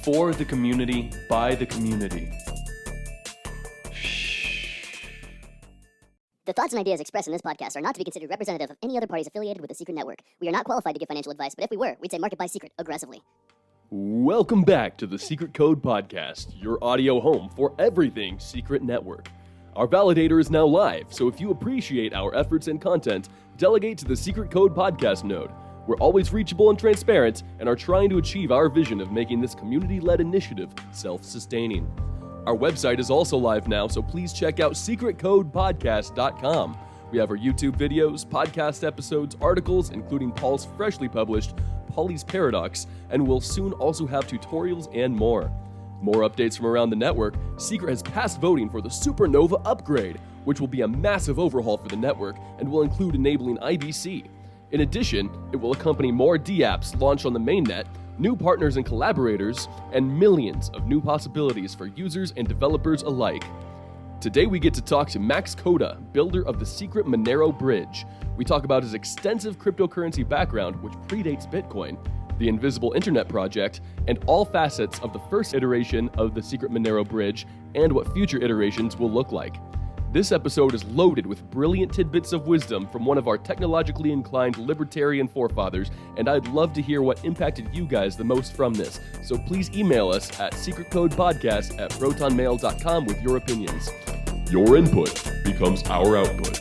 For the community, by the community. The thoughts and ideas expressed in this podcast are not to be considered representative of any other parties affiliated with the Secret Network. We are not qualified to give financial advice, but if we were, we'd say market by Secret aggressively. Welcome back to the Secret Code Podcast, your audio home for everything Secret Network. Our validator is now live, so if you appreciate our efforts and content, delegate to the Secret Code Podcast node. We're always reachable and transparent and are trying to achieve our vision of making this community-led initiative self-sustaining. Our website is also live now, so please check out secretcodepodcast.com. We have our YouTube videos, podcast episodes, articles, including Paul's freshly published Pauly's Paradox, and we'll soon also have tutorials and more. More updates from around the network. Secret has passed voting for the Supernova upgrade, which will be a massive overhaul for the network and will include enabling IBC. In addition, it will accompany more DApps launched on the mainnet, new partners and collaborators, and millions of new possibilities for users and developers alike. Today we get to talk to Max Coda, builder of the Secret-Monero bridge. We talk about his extensive cryptocurrency background, which predates Bitcoin, the Invisible Internet project, and all facets of the first iteration of the Secret-Monero bridge and what future iterations will look like. This episode is loaded with brilliant tidbits of wisdom from one of our technologically inclined libertarian forefathers, and I'd love to hear what impacted you guys the most from this. So please email us at secretcodepodcast@protonmail.com with your opinions. Your input becomes our output.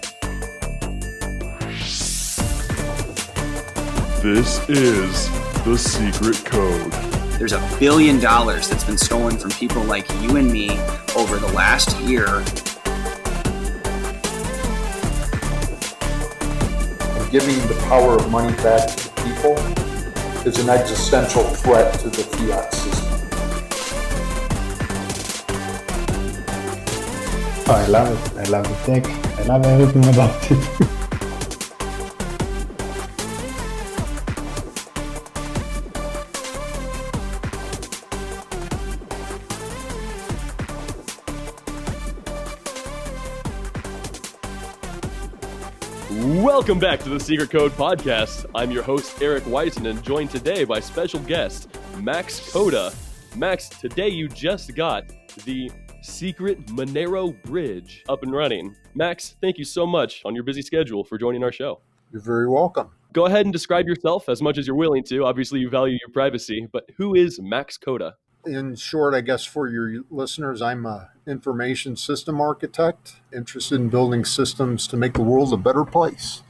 This is the Secret Code. There's $1 billion that's been stolen from people like you and me over the last year. Giving the power of money back to the people is an existential threat to the fiat system. I love it. I love the tech. I love everything about it. Welcome back to the Secret Code Podcast. I'm your host, Eric Weisen, and joined today by special guest, Max Coda. Max, today you just got the Secret-Monero bridge up and running. Max, thank you so much on your busy schedule for joining our show. You're very welcome. Go ahead and describe yourself as much as you're willing to. Obviously, you value your privacy, but who is Max Coda? In short, I guess for your listeners, I'm an information system architect, interested in building systems to make the world a better place.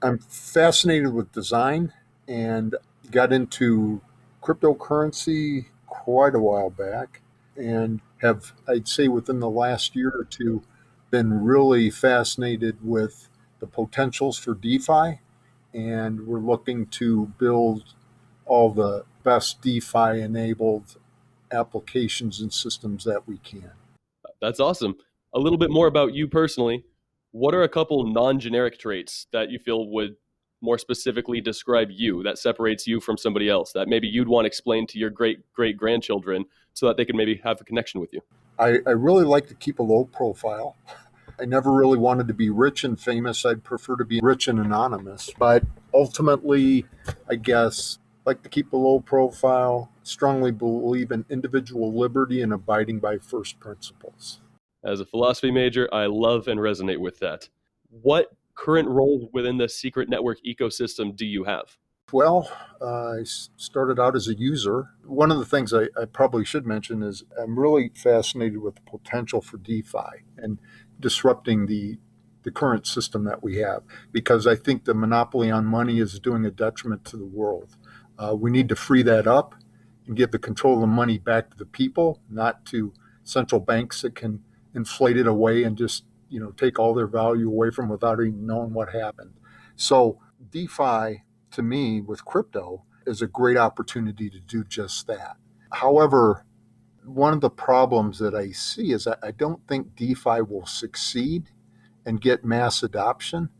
I'm fascinated with design and got into cryptocurrency quite a while back and have, I'd say within the last year or two, been really fascinated with the potentials for DeFi. And we're looking to build all the best DeFi-enabled applications and systems that we can. That's awesome. A little bit more about you personally. What are a couple non-generic traits that you feel would more specifically describe you, that separates you from somebody else, that maybe you'd want to explain to your great-great-grandchildren so that they can maybe have a connection with you? I really like to keep a low profile. I never really wanted to be rich and famous. I'd prefer to be rich and anonymous. But ultimately, I guess, like to keep a low profile, strongly believe in individual liberty and abiding by first principles. As a philosophy major, I love and resonate with that. What current role within the Secret Network ecosystem do you have? Well, I started out as a user. One of the things I probably should mention is I'm really fascinated with the potential for DeFi and disrupting the current system that we have, because I think the monopoly on money is doing a detriment to the world. We need to free that up and give the control of the money back to the people, not to central banks that can inflate it away and just, take all their value away from without even knowing what happened. So DeFi, to me, with crypto, is a great opportunity to do just that. However, one of the problems that I see is that I don't think DeFi will succeed and get mass adoption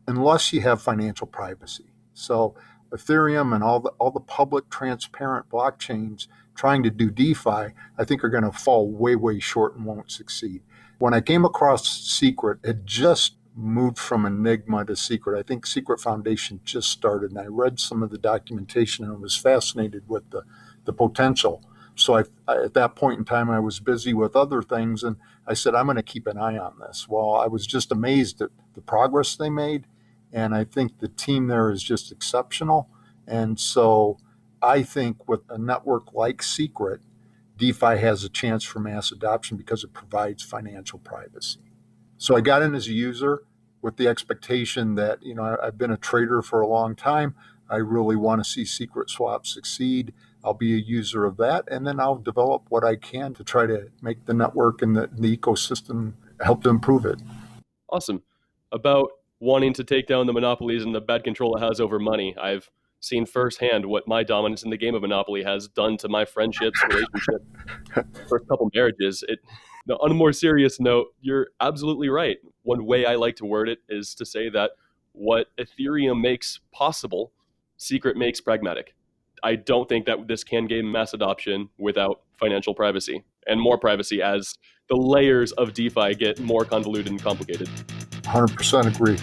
unless you have financial privacy. So Ethereum and all the public transparent blockchains trying to do DeFi, I think are going to fall way, way short and won't succeed. When I came across Secret, it just moved from Enigma to Secret. I think Secret Foundation just started, and I read some of the documentation and was fascinated with the potential. So at that point in time, I was busy with other things, and I said, I'm going to keep an eye on this. Well, I was just amazed at the progress they made, and I think the team there is just exceptional. And so I think with a network like Secret, DeFi has a chance for mass adoption because it provides financial privacy. So I got in as a user with the expectation that, I've been a trader for a long time. I really want to see Secret Swap succeed. I'll be a user of that, and then I'll develop what I can to try to make the network and the ecosystem help to improve it. Awesome. About wanting to take down the monopolies and the bad control it has over money, I've seen firsthand what my dominance in the game of Monopoly has done to my friendships, relationships, first couple marriages. On a more serious note, you're absolutely right. One way I like to word it is to say that what Ethereum makes possible, Secret makes pragmatic. I don't think that this can gain mass adoption without financial privacy and more privacy as the layers of DeFi get more convoluted and complicated. 100% agree.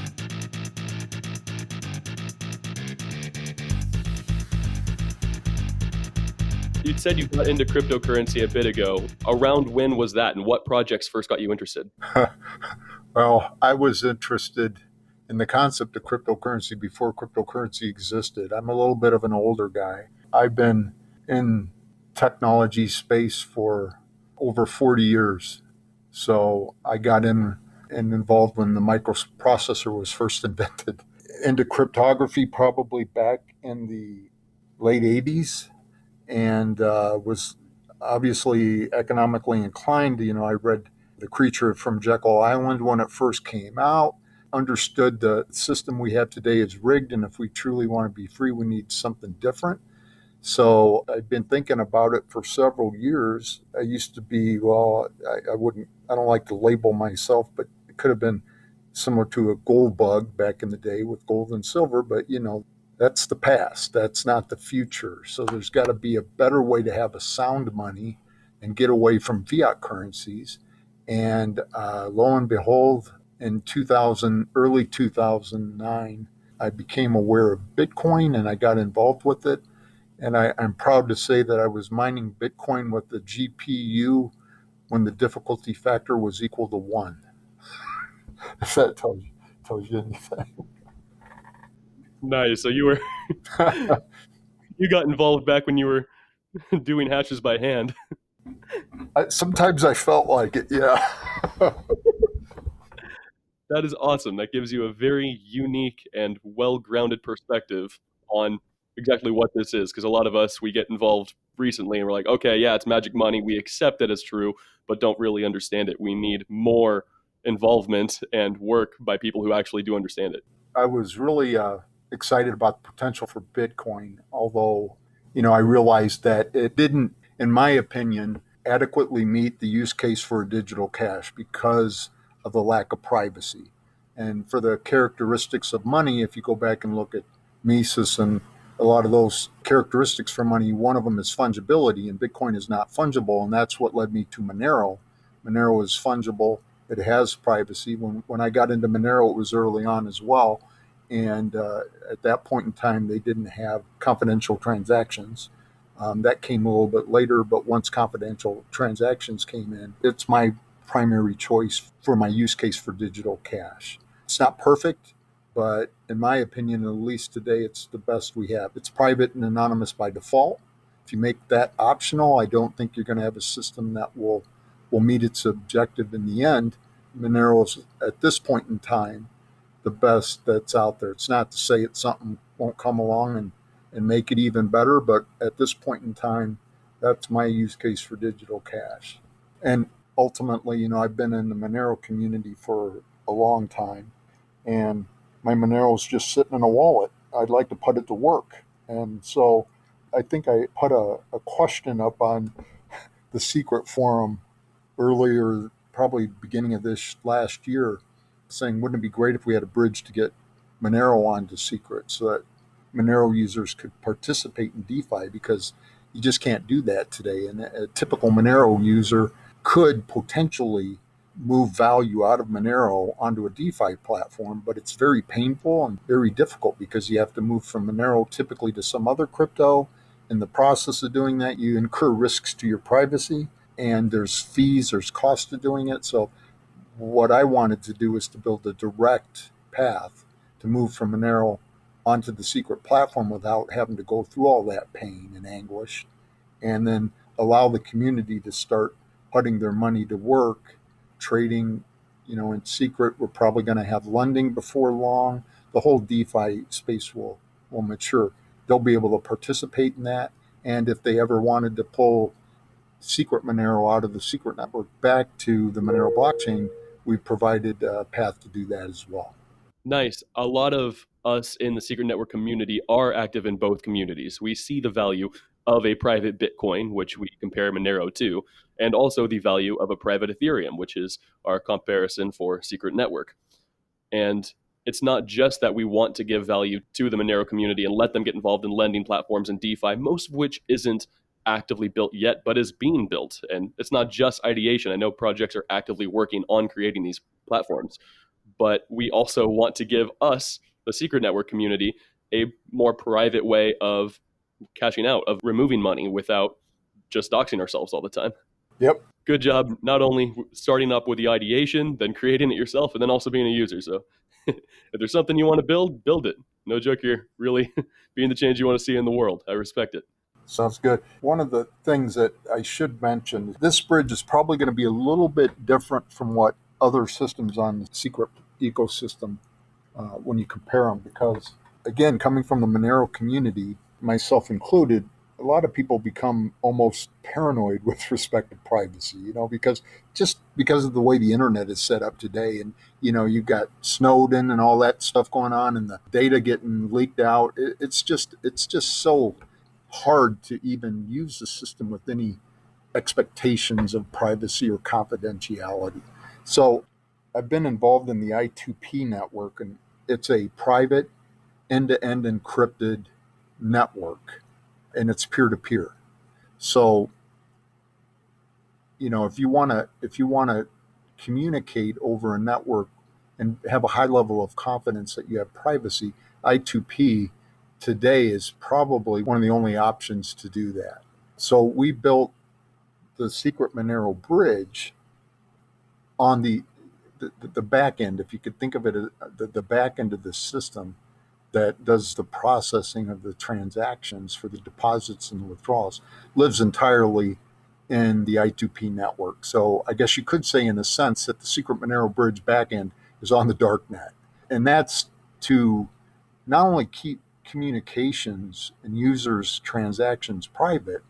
You said you got into cryptocurrency a bit ago. Around when was that, and what projects first got you interested? Well, I was interested in the concept of cryptocurrency before cryptocurrency existed. I'm a little bit of an older guy. I've been in technology space for over 40 years. So I got in and involved when the microprocessor was first invented. Into cryptography probably back in the late 80s, and was obviously economically inclined. I read The Creature from Jekyll Island when it first came out, understood the system we have today is rigged, and if we truly want to be free, we need something different. So I've been thinking about it for several years. I used to be, I don't like to label myself, but it could have been similar to a gold bug back in the day with gold and silver, but that's the past. That's not the future. So there's got to be a better way to have a sound money and get away from fiat currencies. And lo and behold, in early 2009, I became aware of Bitcoin and I got involved with it. And I'm proud to say that I was mining Bitcoin with the GPU when the difficulty factor was equal to 1. If that tells you anything. Nice. So you were you got involved back when you were doing hashes by hand. Sometimes I felt like it, yeah. That is awesome. That gives you a very unique and well-grounded perspective on exactly what this is, because a lot of us, we get involved recently and we're like, okay, yeah, it's magic money. We accept it as true, but don't really understand it. We need more involvement and work by people who actually do understand it. I was really excited about the potential for Bitcoin, although, I realized that it didn't, in my opinion, adequately meet the use case for a digital cash because of the lack of privacy. And for the characteristics of money, if you go back and look at Mises and a lot of those characteristics for money, one of them is fungibility, and Bitcoin is not fungible, and that's what led me to Monero. Monero is fungible. It has privacy. When I got into Monero, it was early on as well. And at that point in time, they didn't have confidential transactions. That came a little bit later, but once confidential transactions came in, it's my primary choice for my use case for digital cash. It's not perfect, but in my opinion, at least today, it's the best we have. It's private and anonymous by default. If you make that optional, I don't think you're going to have a system that will meet its objective in the end. Monero is, at this point in time, the best that's out there. It's not to say it's something won't come along and make it even better, but at this point in time, that's my use case for digital cash. And ultimately, I've been in the Monero community for a long time, and my Monero is just sitting in a wallet. I'd like to put it to work. And so I think I put a question up on the Secret forum earlier, probably beginning of this last year, saying, wouldn't it be great if we had a bridge to get Monero onto Secret so that Monero users could participate in DeFi, because you just can't do that today. And a typical Monero user could potentially move value out of Monero onto a DeFi platform, but it's very painful and very difficult because you have to move from Monero typically to some other crypto, In the process of doing that, you incur risks to your privacy, and there's fees, there's costs to doing it. So what I wanted to do is to build a direct path to move from Monero onto the secret platform without having to go through all that pain and anguish, and then allow the community to start putting their money to work, trading, in secret. We're probably going to have lending before long. The whole DeFi space will mature. They'll be able to participate in that. And if they ever wanted to pull Secret-Monero out of the secret network back to the Monero blockchain, we provided a path to do that as well. Nice. A lot of us in the Secret Network community are active in both communities. We see the value of a private Bitcoin, which we compare Monero to, and also the value of a private Ethereum, which is our comparison for Secret Network. And it's not just that we want to give value to the Monero community and let them get involved in lending platforms and DeFi, most of which isn't actively built yet, but is being built. And it's not just ideation. I know projects are actively working on creating these platforms, but we also want to give us, the Secret Network community, a more private way of cashing out, of removing money without just doxing ourselves all the time. Yep. Good job, not only starting up with the ideation, then creating it yourself, and then also being a user. So if there's something you want to build it. No joke, you're really being the change you want to see in the world. I respect it. Sounds good. One of the things that I should mention, this bridge is probably going to be a little bit different from what other systems on the secret ecosystem when you compare them, because, again, coming from the Monero community, myself included, a lot of people become almost paranoid with respect to privacy, because of the way the internet is set up today. And, you've got Snowden and all that stuff going on and the data getting leaked out. It's just so hard to even use the system with any expectations of privacy or confidentiality. So I've been involved in the I2P network, and it's a private end-to-end encrypted network, and it's peer-to-peer. So, if you want to communicate over a network and have a high level of confidence that you have privacy, I2P today is probably one of the only options to do that. So we built the Secret-Monero bridge on the back end, if you could think of it as the back end of the system that does the processing of the transactions for the deposits and the withdrawals, lives entirely in the I2P network. So I guess you could say, in a sense, that the Secret-Monero bridge backend is on the dark net. And that's to not only keep communications and users' transactions private,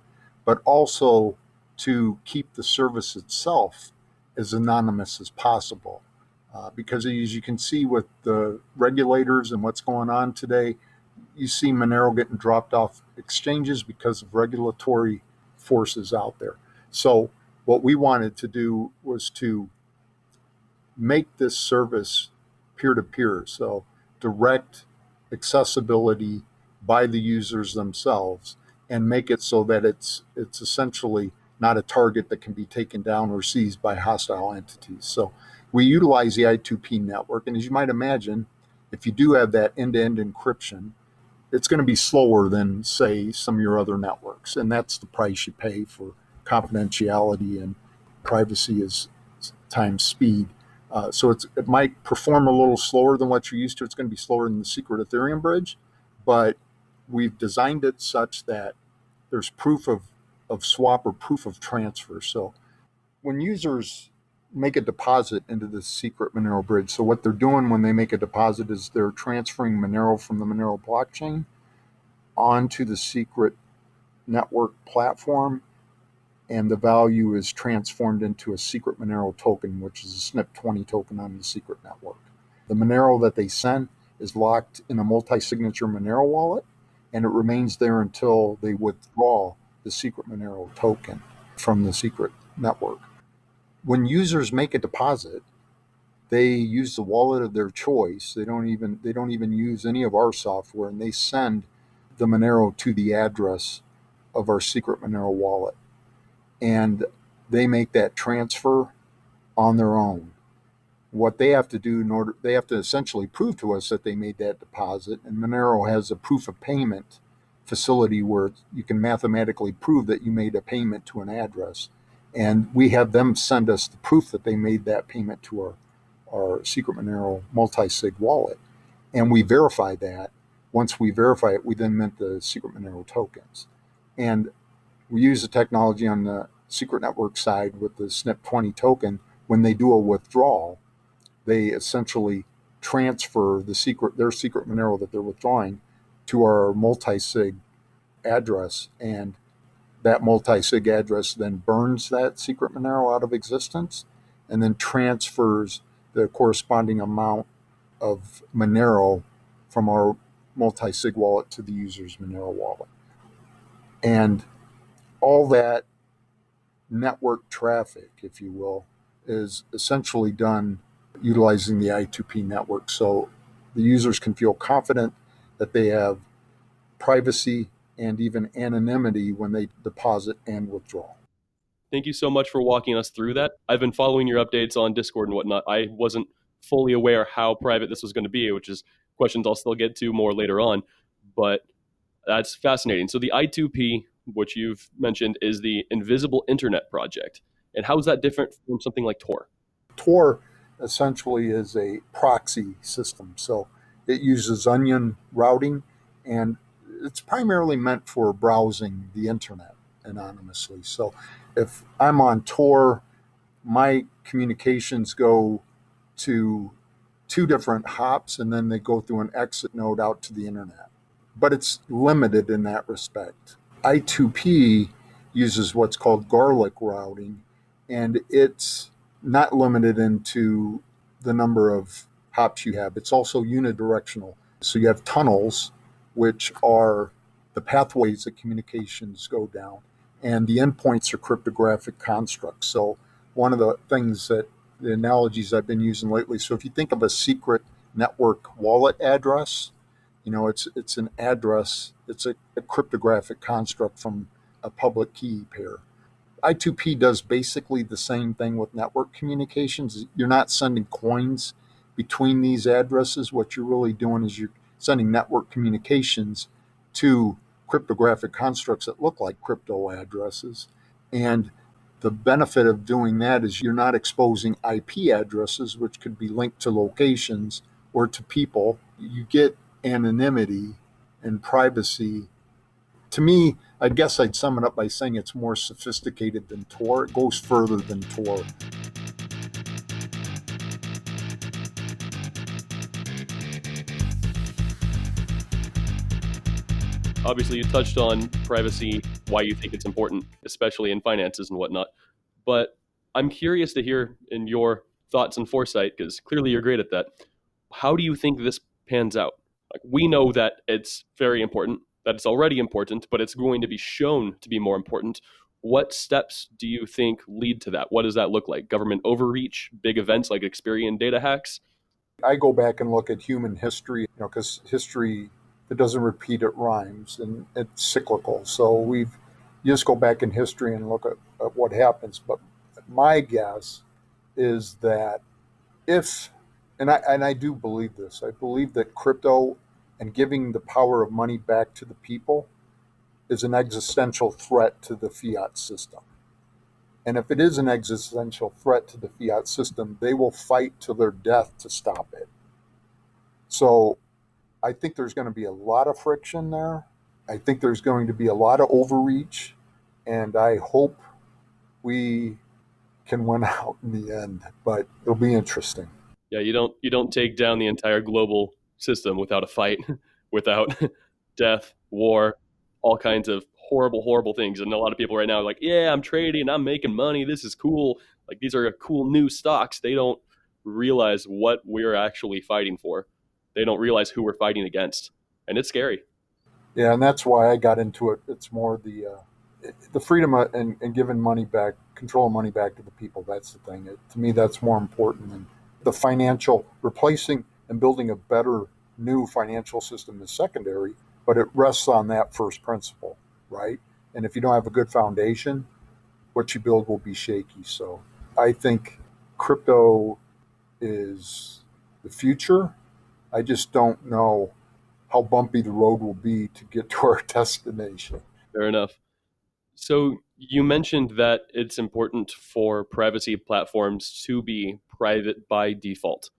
but also to keep the service itself as anonymous as possible. Because as you can see with the regulators and what's going on today, you see Monero getting dropped off exchanges because of regulatory forces out there. So what we wanted to do was to make this service peer-to-peer, so direct accessibility by the users themselves, and make it so that it's essentially not a target that can be taken down or seized by hostile entities. So we utilize the I2P network, and as you might imagine, if you do have that end-to-end encryption, it's going to be slower than, say, some of your other networks, and that's the price you pay for confidentiality, and privacy is times speed. So it might perform a little slower than what you're used to. It's going to be slower than the secret Ethereum bridge, but we've designed it such that there's proof of swap or proof of transfer. So when users make a deposit into the Secret-Monero bridge, so what they're doing when they make a deposit is they're transferring Monero from the Monero blockchain onto the Secret Network platform, and the value is transformed into a Secret-Monero token, which is a SNP20 token on the Secret Network. The Monero that they send is locked in a multi-signature Monero wallet, and it remains there until they withdraw the Secret-Monero token from the Secret Network. When users make a deposit, they use the wallet of their choice. They don't even use any of our software, and they send the Monero to the address of our Secret-Monero wallet. And they make that transfer on their own. What they have to do they have to essentially prove to us that they made that deposit, and Monero has a proof of payment facility where you can mathematically prove that you made a payment to an address. And we have them send us the proof that they made that payment to our Secret-Monero multi-sig wallet. And we verify that. Once we verify it, we then mint the Secret-Monero tokens. And we use the technology on the Secret Network side with the SNP20 token. When they do a withdrawal, they essentially transfer their Secret-Monero that they're withdrawing to our multi-sig address, and that multi-sig address then burns that Secret-Monero out of existence and then transfers the corresponding amount of Monero from our multi-sig wallet to the user's Monero wallet. And all that network traffic, if you will, is essentially done utilizing the I2P network. So the users can feel confident that they have privacy and even anonymity when they deposit and withdraw. Thank you so much for walking us through that. I've been following your updates on Discord and whatnot. I wasn't fully aware how private this was going to be, which is questions I'll still get to more later on, but that's fascinating. So the I2P, which you've mentioned, is the Invisible Internet Project. And how is that different from something like Tor? Tor essentially is a proxy system. So it uses onion routing, and it's primarily meant for browsing the internet anonymously. So if I'm on Tor, my communications go to two different hops, and then they go through an exit node out to the internet. But it's limited in that respect. I2P uses what's called garlic routing, and it's not limited into the number of hops you have. It's also unidirectional. So you have tunnels, which are the pathways that communications go down, and the endpoints are cryptographic constructs. So one of the things that the analogies I've been using lately, so if you think of a secret network wallet address, it's an address, it's a cryptographic construct from a public key pair. I2P does basically the same thing with network communications. You're not sending coins between these addresses. What you're really doing is you're sending network communications to cryptographic constructs that look like crypto addresses. And the benefit of doing that is you're not exposing IP addresses, which could be linked to locations or to people. You get anonymity and privacy. To me, I guess I'd sum it up by saying it's more sophisticated than Tor. It goes further than Tor. Obviously, you touched on privacy, why you think it's important, especially in finances and whatnot. But I'm curious to hear in your thoughts and foresight, because clearly you're great at that. How do you think this pans out? Like, we know that it's very important, that it's already important, but it's going to be shown to be more important. What steps do you think lead to that? What does that look like? Government overreach, big events like Experian data hacks? I go back and look at human history, because history, it doesn't repeat, it rhymes, and it's cyclical. So you just go back in history and look at what happens. But my guess is that and I do believe this, I believe that crypto and giving the power of money back to the people is an existential threat to the fiat system. And if it is an existential threat to the fiat system, they will fight to their death to stop it. So I think there's going to be a lot of friction there. I think there's going to be a lot of overreach, and I hope we can win out in the end, but it'll be interesting. Yeah, you don't take down the entire global system without a fight, without death, war, all kinds of horrible things. And a lot of people right now are like, yeah, I'm trading, I'm making money, this is cool. Like, these are cool new stocks. They don't realize what we're actually fighting for. They don't realize who we're fighting against. And it's scary. Yeah, and that's why I got into it. It's more the freedom and giving money back, control of money back to the people. That's the thing. To me, that's more important than the financial. Replacing and building a better new financial system is secondary, but it rests on that first principle, right? And if you don't have a good foundation, what you build will be shaky. So I think crypto is the future. I just don't know how bumpy the road will be to get to our destination. Fair enough. So you mentioned that it's important for privacy platforms to be private by default.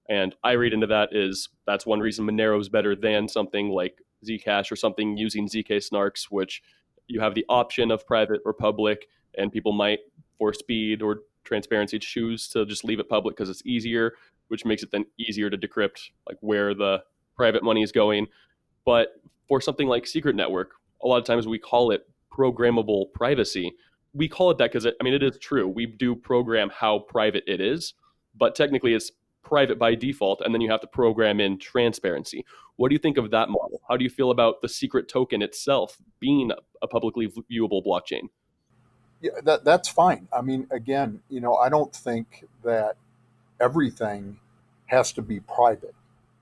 And I read into that is that's one reason Monero is better than something like Zcash or something using ZK snarks, which you have the option of private or public, and people might, for speed or transparency, choose to just leave it public because it's easier, which makes it then easier to decrypt like where the private money is going. But for something like Secret Network, a lot of times we call it programmable privacy. We call it that because it is true. We do program how private it is, but technically it's private by default, and then you have to program in transparency. What do you think of that model? How do you feel about the secret token itself being a publicly viewable blockchain? Yeah, that's fine. I mean, again, I don't think that everything has to be private,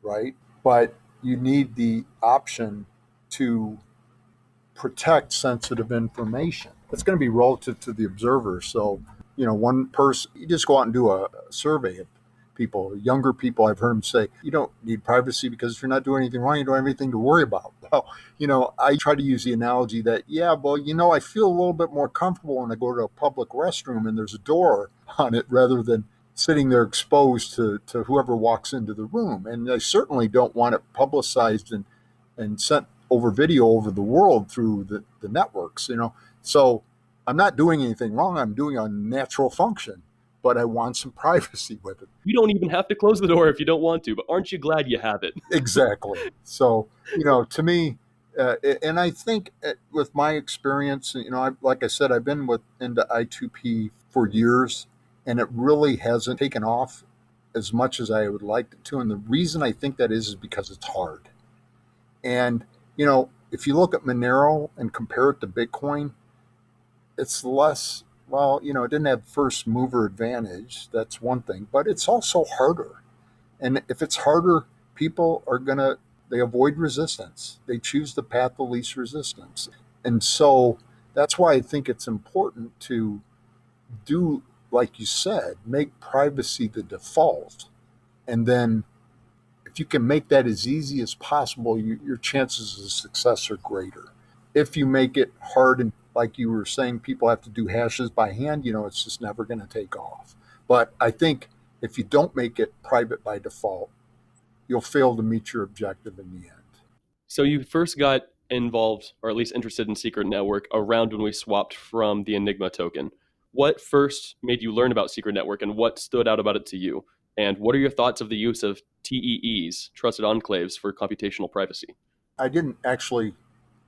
right? But you need the option to protect sensitive information. It's going to be relative to the observer. So, one person, you just go out and do a survey of people, younger people. I've heard them say, you don't need privacy because if you're not doing anything wrong, you don't have anything to worry about. Well, I try to use the analogy that, I feel a little bit more comfortable when I go to a public restroom and there's a door on it rather than sitting there exposed to whoever walks into the room. And I certainly don't want it publicized and sent over video over the world through the networks, So I'm not doing anything wrong. I'm doing a natural function, but I want some privacy with it. You don't even have to close the door if you don't want to, but aren't you glad you have it? Exactly. So, to me, and I think with my experience, like I said, I've been into I2P for years, and it really hasn't taken off as much as I would like it to. And the reason I think that is because it's hard. And, if you look at Monero and compare it to Bitcoin, it's less, it didn't have first mover advantage. That's one thing, but it's also harder. And if it's harder, people are they avoid resistance. They choose the path of least resistance. And so that's why I think it's important to do, like you said, make privacy the default. And then if you can make that as easy as possible, your chances of success are greater. If you make it hard, and like you were saying, people have to do hashes by hand, it's just never going to take off. But I think if you don't make it private by default, you'll fail to meet your objective in the end. So you first got involved, or at least interested in Secret Network, around when we swapped from the Enigma token. What first made you learn about Secret Network, and what stood out about it to you? And what are your thoughts of the use of TEEs, trusted enclaves, for computational privacy? I didn't actually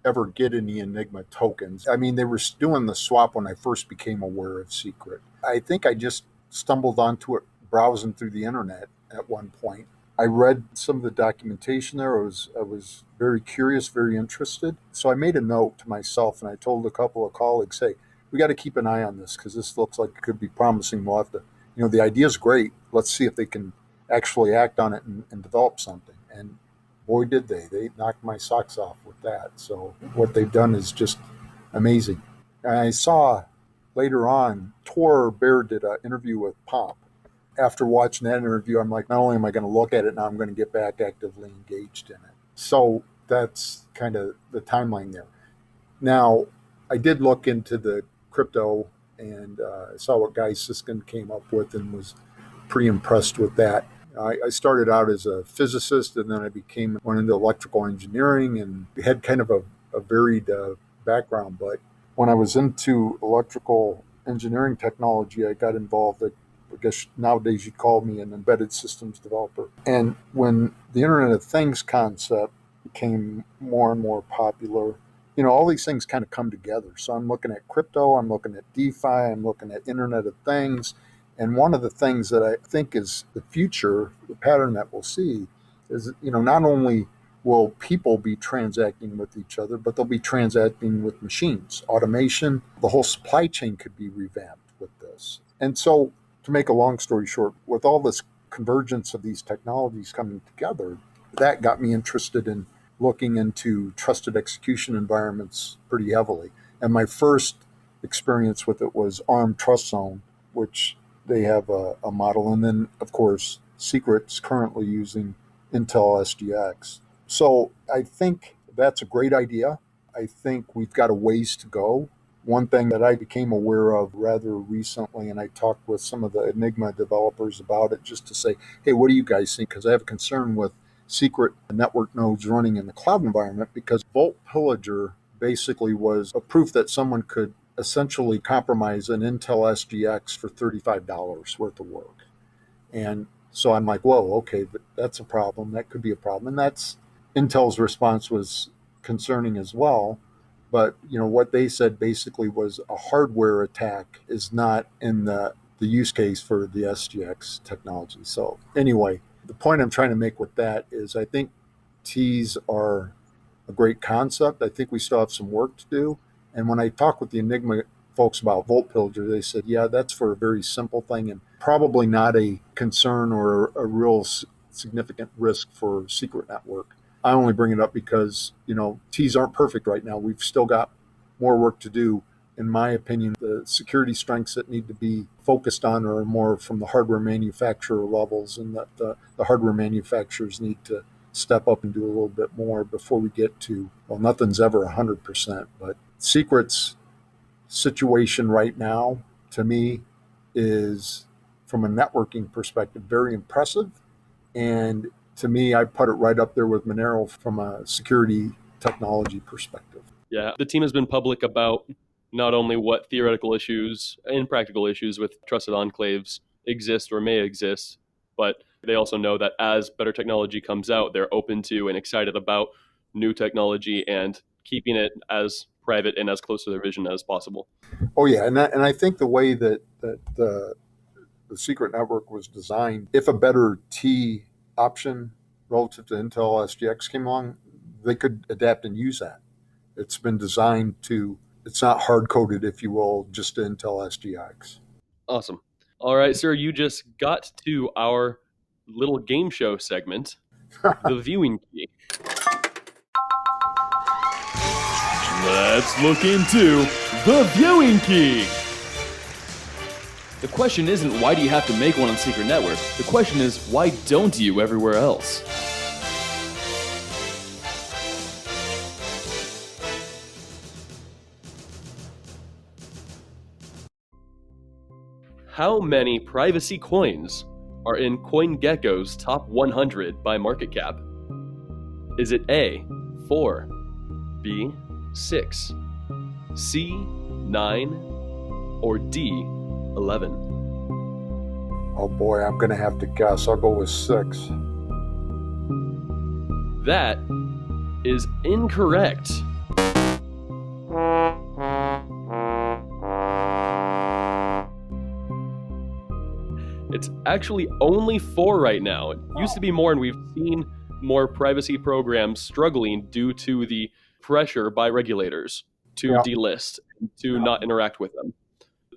ever get any Enigma tokens. I mean, they were doing the swap when I first became aware of Secret. I think I just stumbled onto it browsing through the internet at one point. I read some of the documentation there. I was very curious, very interested. So I made a note to myself, and I told a couple of colleagues, hey, we got to keep an eye on this because this looks like it could be promising. We'll have to, the idea is great. Let's see if they can actually act on it and develop something. And boy, did they. They knocked my socks off with that. So what they've done is just amazing. And I saw later on, Tor Bear did an interview with Pomp. After watching that interview, I'm like, not only am I going to look at it, now I'm going to get back actively engaged in it. So that's kind of the timeline there. Now, I did look into the crypto and saw what Guy Siskin came up with and was pretty impressed with that. I started out as a physicist, and then I went into electrical engineering and had kind of a varied background. But when I was into electrical engineering technology, I got involved. I guess nowadays you'd call me an embedded systems developer. And when the Internet of Things concept became more and more popular, all these things kind of come together. So I'm looking at crypto, I'm looking at DeFi, I'm looking at Internet of Things. And one of the things that I think is the future, the pattern that we'll see is, not only will people be transacting with each other, but they'll be transacting with machines. Automation, the whole supply chain could be revamped with this. And so, to make a long story short, with all this convergence of these technologies coming together, that got me interested in looking into trusted execution environments pretty heavily. And my first experience with it was ARM Trust Zone, which they have a model. And then, of course, Secret's currently using Intel SGX. So I think that's a great idea. I think we've got a ways to go. One thing that I became aware of rather recently, and I talked with some of the Enigma developers about it just to say, hey, what do you guys think? Because I have a concern with secret network nodes running in the cloud environment, because Vault Pillager basically was a proof that someone could essentially compromise an Intel SGX for $35 worth of work. And so I'm like, whoa, okay, that's a problem. That could be a problem. And that's Intel's response was concerning as well. But what they said basically was a hardware attack is not in the use case for the SGX technology. So anyway, the point I'm trying to make with that is I think Ts are a great concept. I think we still have some work to do. And when I talk with the Enigma folks about Vault Pillager, they said, yeah, that's for a very simple thing and probably not a concern or a real significant risk for secret network. I only bring it up because, Ts aren't perfect right now. We've still got more work to do. In my opinion, the security strengths that need to be focused on are more from the hardware manufacturer levels, and that the hardware manufacturers need to step up and do a little bit more before we get to, well, nothing's ever 100%, but Secret's situation right now, to me, is, from a networking perspective, very impressive. And to me, I put it right up there with Monero from a security technology perspective. Yeah, the team has been public about not only what theoretical issues and practical issues with trusted enclaves exist or may exist, but they also know that as better technology comes out, they're open to and excited about new technology and keeping it as private and as close to their vision as possible. Oh, yeah. And I think the way that the secret network was designed, if a better T option relative to Intel SGX came along, they could adapt and use that. It's been designed to, it's not hard-coded, if you will, just to Intel SGX. Awesome. All right, sir, you just got to our little game show segment, the viewing key. Let's look into the viewing key. The question isn't why do you have to make one on Secret Network? The question is why don't you everywhere else? How many privacy coins are in CoinGecko's top 100 by market cap? Is it A, 4, B, 6, C, 9, or D, 11? Oh boy, I'm going to have to guess. I'll go with 6. That is incorrect. It's actually only 4 right now. It used to be more, and we've seen more privacy programs struggling due to the pressure by regulators to delist, to not interact with them.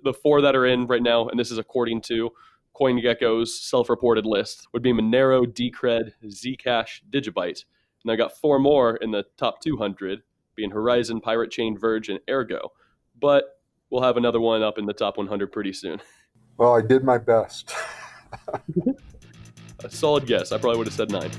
The 4 that are in right now, and this is according to CoinGecko's self-reported list, would be Monero, Decred, Zcash, Digibyte. And I got 4 more in the top 200, being Horizon, Pirate Chain, Verge, and Ergo. But we'll have another one up in the top 100 pretty soon. Well, I did my best. A solid guess. I probably would have said 9.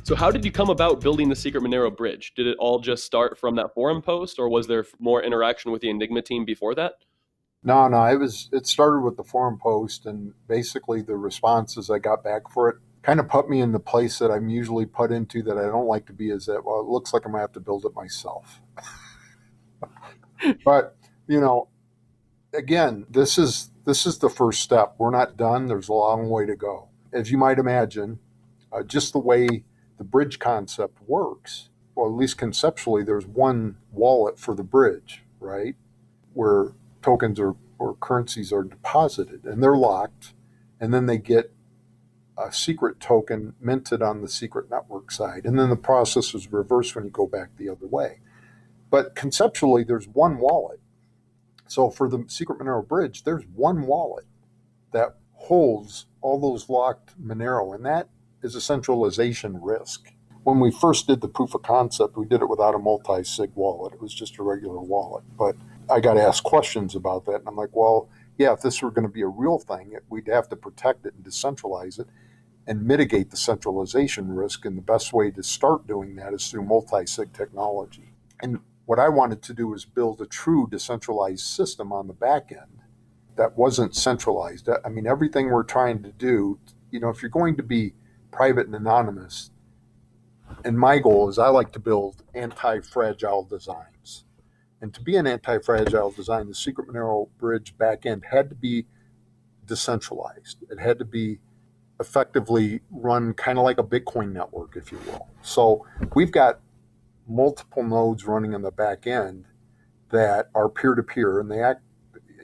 So how did you come about building the Secret-Monero bridge? Did it all just start from that forum post, or was there more interaction with the Enigma team before that? No, it started with the forum post, and basically the responses I got back for it kind of put me in the place that I'm usually put into that I don't like to be, is that, well, it looks like I'm going to have to build it myself. But, again, this is the first step. We're not done. There's a long way to go. As you might imagine, just the way the bridge concept works, well, at least conceptually, there's one wallet for the bridge, right? Where tokens or currencies are deposited, and they're locked, and then they get a secret token minted on the secret network side. And then the process is reversed when you go back the other way. But conceptually, there's one wallet. So for the Secret-Monero bridge, there's one wallet that holds all those locked Monero, and that is a centralization risk. When we first did the proof of concept, we did it without a multi-sig wallet. It was just a regular wallet. But I got to ask questions about that. And I'm like, well, yeah, if this were going to be a real thing, we'd have to protect it and decentralize it and mitigate the centralization risk. And the best way to start doing that is through multi-sig technology. And what I wanted to do was build a true decentralized system on the back end that wasn't centralized. I mean, everything we're trying to do, if you're going to be private and anonymous, and my goal is I like to build anti-fragile designs. And to be an anti-fragile design, the Secret-Monero bridge backend had to be decentralized. It had to be effectively run kind of like a Bitcoin network, if you will. So we've got multiple nodes running on the back end that are peer-to-peer, and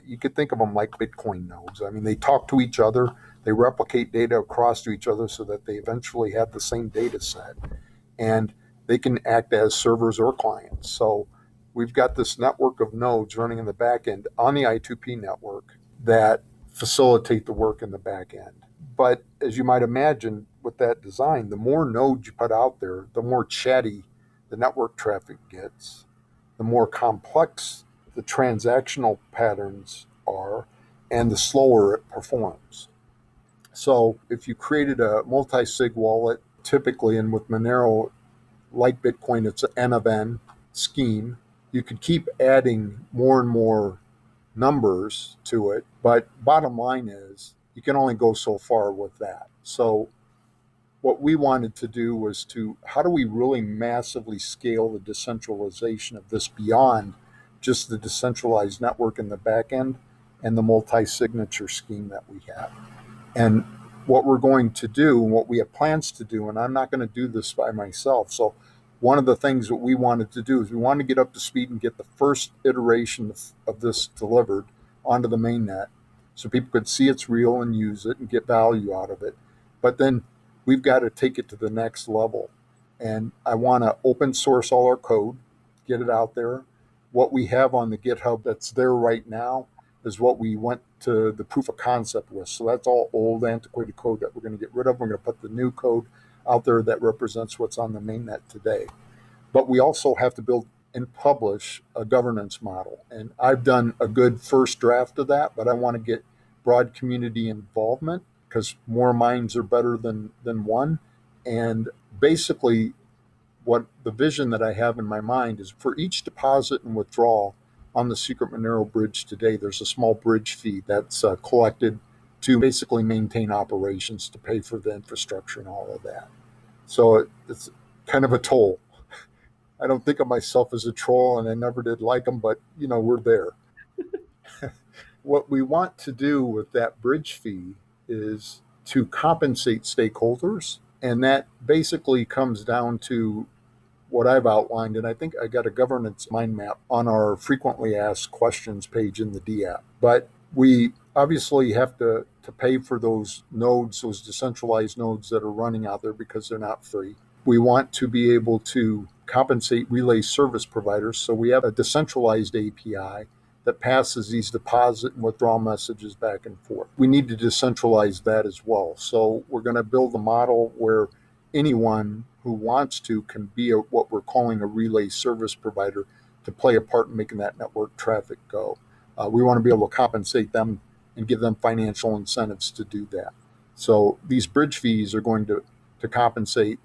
you could think of them like Bitcoin nodes. I mean, they talk to each other, they replicate data across to each other so that they eventually have the same data set, and they can act as servers or clients. So we've got this network of nodes running in the back end on the I2P network that facilitate the work in the back end. But as you might imagine with that design, the more nodes you put out there, the more chatty the network traffic gets, the more complex the transactional patterns are, and the slower it performs. So if you created a multi-sig wallet, typically, and with Monero, like Bitcoin, it's an N of N scheme, you could keep adding more and more numbers to it, but bottom line is you can only go so far with that. So what we wanted to do was how do we really massively scale the decentralization of this beyond just the decentralized network in the back end and the multi-signature scheme that we have. And what we're going to do and what we have plans to do, and I'm not going to do this by myself. So one of the things that we wanted to do is we wanted to get up to speed and get the first iteration of this delivered onto the mainnet so people could see it's real and use it and get value out of it. But then we've got to take it to the next level. And I want to open source all our code, get it out there. What we have on the GitHub that's there right now is what we went to the proof of concept with. So that's all old, antiquated code that we're going to get rid of. We're going to put the new code out there that represents what's on the mainnet today. But we also have to build and publish a governance model. And I've done a good first draft of that, but I want to get broad community involvement because more minds are better than one. And basically, what the vision that I have in my mind is for each deposit and withdrawal on the Secret-Monero bridge today, there's a small bridge fee that's collected to basically maintain operations, to pay for the infrastructure and all of that. So it's kind of a toll. I don't think of myself as a troll, and I never did like them, but we're there. What we want to do with that bridge fee is to compensate stakeholders, and that basically comes down to what I've outlined, and I think I got a governance mind map on our frequently asked questions page in the DApp. But we obviously have to pay for those nodes, those decentralized nodes that are running out there because they're not free. We want to be able to compensate relay service providers. So we have a decentralized API that passes these deposit and withdrawal messages back and forth. We need to decentralize that as well. So we're going to build a model where anyone who wants to can be what we're calling a relay service provider to play a part in making that network traffic go. We want to be able to compensate them and give them financial incentives to do that. So these bridge fees are going to compensate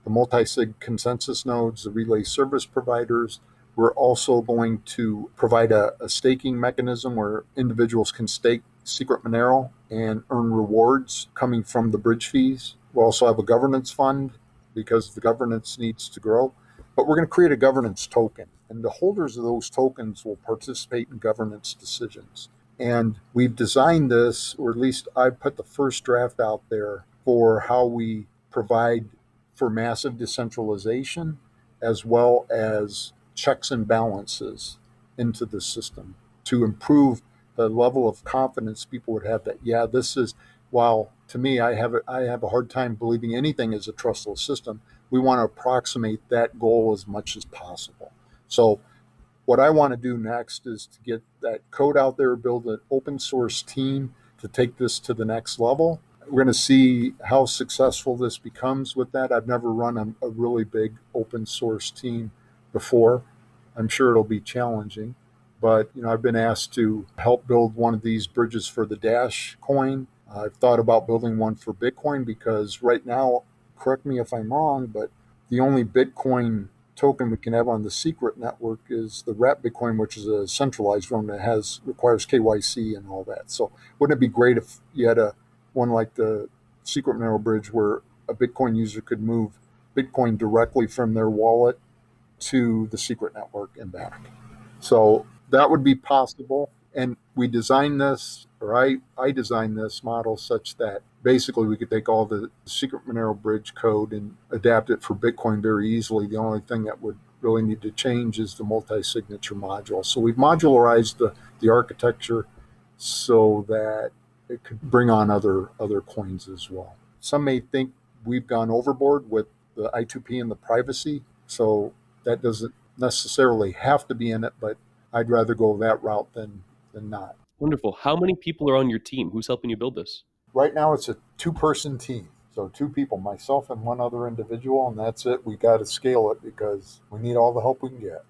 the multi-sig consensus nodes, the relay service providers. We're also going to provide a staking mechanism where individuals can stake Secret-Monero and earn rewards coming from the bridge fees. We'll also have a governance fund because the governance needs to grow. But we're going to create a governance token, and the holders of those tokens will participate in governance decisions. And we've designed this, or at least I put the first draft out there for how we provide for massive decentralization as well as checks and balances into the system to improve the level of confidence people would have that, yeah, this is, while to me, I have a hard time believing anything is a trustless system. We want to approximate that goal as much as possible. So what I want to do next is to get that code out there, build an open source team to take this to the next level. We're going to see how successful this becomes with that. I've never run a really big open source team before. I'm sure it'll be challenging. But I've been asked to help build one of these bridges for the Dash coin. I've thought about building one for Bitcoin because right now, correct me if I'm wrong, but the only Bitcoin token we can have on the secret network is the wrap Bitcoin, which is a centralized one that requires KYC and all that. So wouldn't it be great if you had one like the Secret-Monero bridge where a Bitcoin user could move Bitcoin directly from their wallet to the secret network and back? So that would be possible. And we designed this, or I designed this model such that basically we could take all the Secret-Monero bridge code and adapt it for Bitcoin very easily. The only thing that would really need to change is the multi-signature module. So we've modularized the architecture so that it could bring on other coins as well. Some may think we've gone overboard with the I2P and the privacy, so that doesn't necessarily have to be in it, but I'd rather go that route than not. Wonderful. How many people are on your team? Who's helping you build this? Right now it's a 2-person team. So 2 people, myself and one other individual, and that's it. We got to scale it because we need all the help we can get.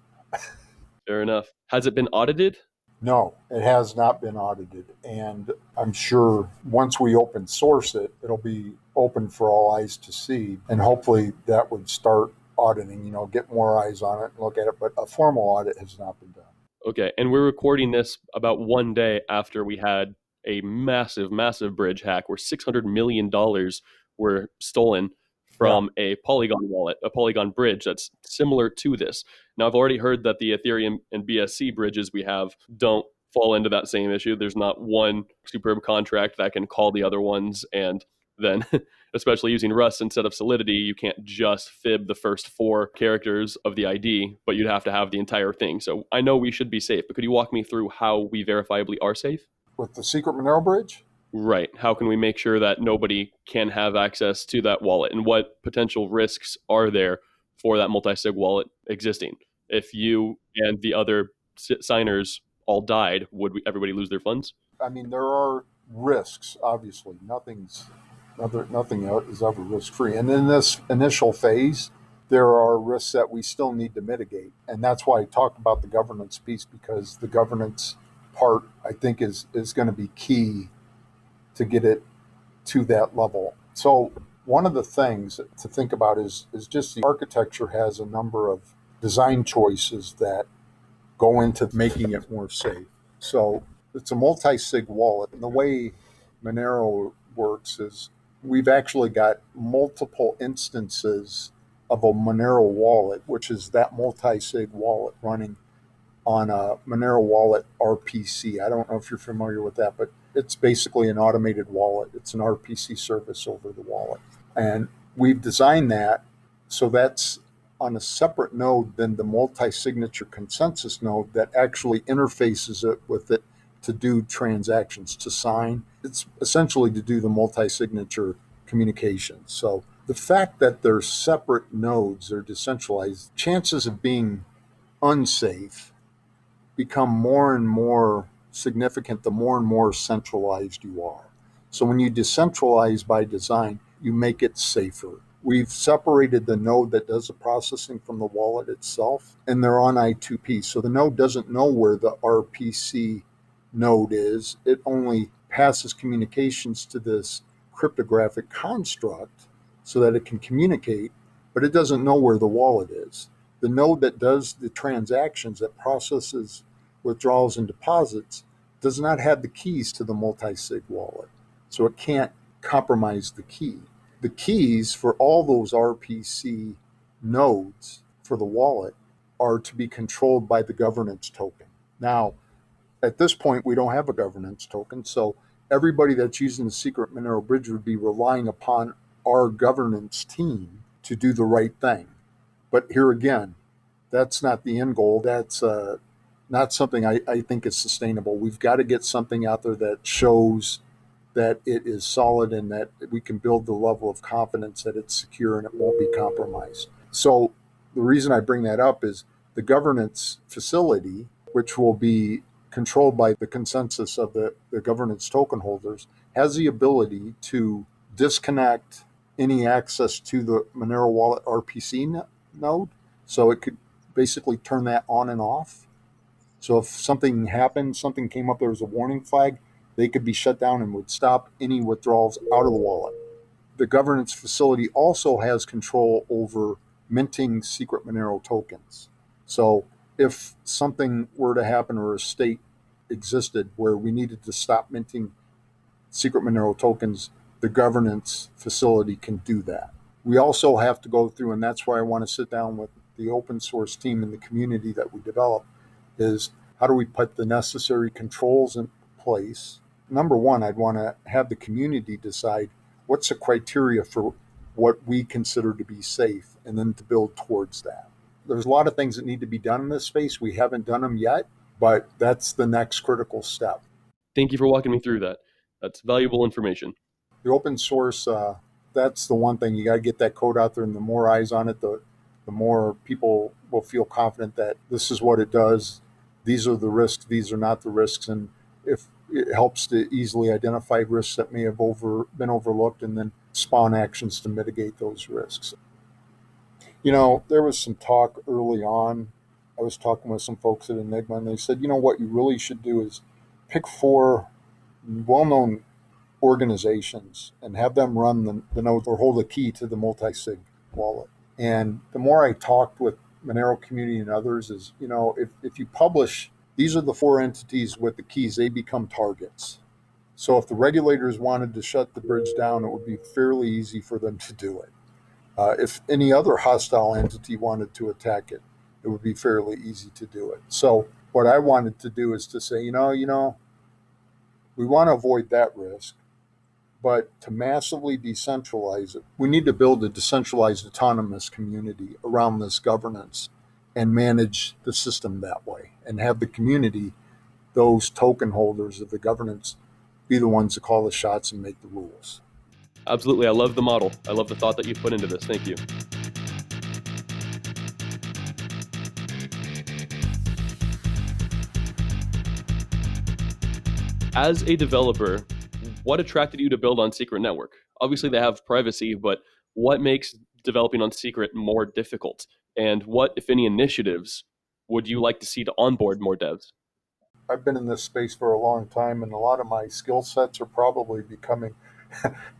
Fair enough. Has it been audited? No, it has not been audited. And I'm sure once we open source it, it'll be open for all eyes to see. And hopefully that would start auditing, get more eyes on it and look at it. But a formal audit has not been done. Okay, and we're recording this about one day after we had a massive, massive bridge hack where $600 million were stolen from a Polygon wallet, a Polygon bridge that's similar to this. Now, I've already heard that the Ethereum and BSC bridges we have don't fall into that same issue. There's not one superb contract that can call the other ones, and then especially using Rust instead of Solidity, you can't just fib the first 4 characters of the ID, but you'd have to have the entire thing. So I know we should be safe, but could you walk me through how we verifiably are safe? With the Secret-Monero bridge? Right. How can we make sure that nobody can have access to that wallet? And what potential risks are there for that multi-sig wallet existing? If you and the other signers all died, would everybody lose their funds? I mean, there are risks, obviously. Nothing is ever risk-free. And in this initial phase, there are risks that we still need to mitigate. And that's why I talked about the governance piece, because the governance part, I think, is going to be key to get it to that level. So one of the things to think about is just the architecture has a number of design choices that go into making it more safe. So it's a multi-sig wallet. And the way Monero works is we've actually got multiple instances of a Monero wallet, which is that multi-sig wallet running on a Monero wallet RPC. I don't know if you're familiar with that, but it's basically an automated wallet. It's an RPC service over the wallet. And we've designed that so that's on a separate node than the multi-signature consensus node that actually interfaces it with it to do transactions, to sign. It's essentially to do the multi-signature communication. So the fact that they're separate nodes, they're decentralized, chances of being unsafe become more and more significant the more and more centralized you are. So when you decentralize by design, you make it safer. We've separated the node that does the processing from the wallet itself, and they're on I2P. So the node doesn't know where the RPC node is. It only passes communications to this cryptographic construct so that it can communicate, but it doesn't know where the wallet is. The node that does the transactions, that processes withdrawals and deposits, does not have the keys to the multi-sig wallet. So it can't compromise the key. The keys for all those RPC nodes for the wallet are to be controlled by the governance token. Now, at this point, we don't have a governance token, so everybody that's using the Secret-Monero bridge would be relying upon our governance team to do the right thing. But here again, that's not the end goal. That's not something I think is sustainable. We've got to get something out there that shows that it is solid and that we can build the level of confidence that it's secure and it won't be compromised. So the reason I bring that up is the governance facility, which will be controlled by the consensus of the governance token holders, has the ability to disconnect any access to the Monero wallet RPC node. So it could basically turn that on and off. So if something happened, something came up, there was a warning flag, they could be shut down and would stop any withdrawals out of the wallet. The governance facility also has control over minting Secret-Monero tokens. So if something were to happen or a state existed where we needed to stop minting Secret-Monero tokens, the governance facility can do that. We also have to go through, and that's why I want to sit down with the open source team in the community that we develop, is how do we put the necessary controls in place? Number one, I'd want to have the community decide what's the criteria for what we consider to be safe, and then to build towards that. There's a lot of things that need to be done in this space. We haven't done them yet, but that's the next critical step. Thank you for walking me through that. That's valuable information. The open source, that's the one thing. You got to get that code out there, and the more eyes on it, the more people will feel confident that this is what it does. These are the risks. These are not the risks. And if it helps to easily identify risks that may have been overlooked, and then spawn actions to mitigate those risks. There was some talk early on. I was talking with some folks at Enigma, and they said, what you really should do is pick 4 well-known organizations and have them run the nodes or hold a key to the multi-sig wallet. And the more I talked with Monero community and others is, if you publish, these are the 4 entities with the keys, they become targets. So if the regulators wanted to shut the bridge down, it would be fairly easy for them to do it. If any other hostile entity wanted to attack it, it would be fairly easy to do it. So what I wanted to do is to say, we want to avoid that risk, but to massively decentralize it, we need to build a decentralized autonomous community around this governance and manage the system that way, and have the community, those token holders of the governance, be the ones to call the shots and make the rules. Absolutely. I love the model. I love the thought that you put into this. Thank you. As a developer, what attracted you to build on Secret Network? Obviously, they have privacy, but what makes developing on Secret more difficult? And what, if any, initiatives would you like to see to onboard more devs? I've been in this space for a long time, and a lot of my skill sets are probably becoming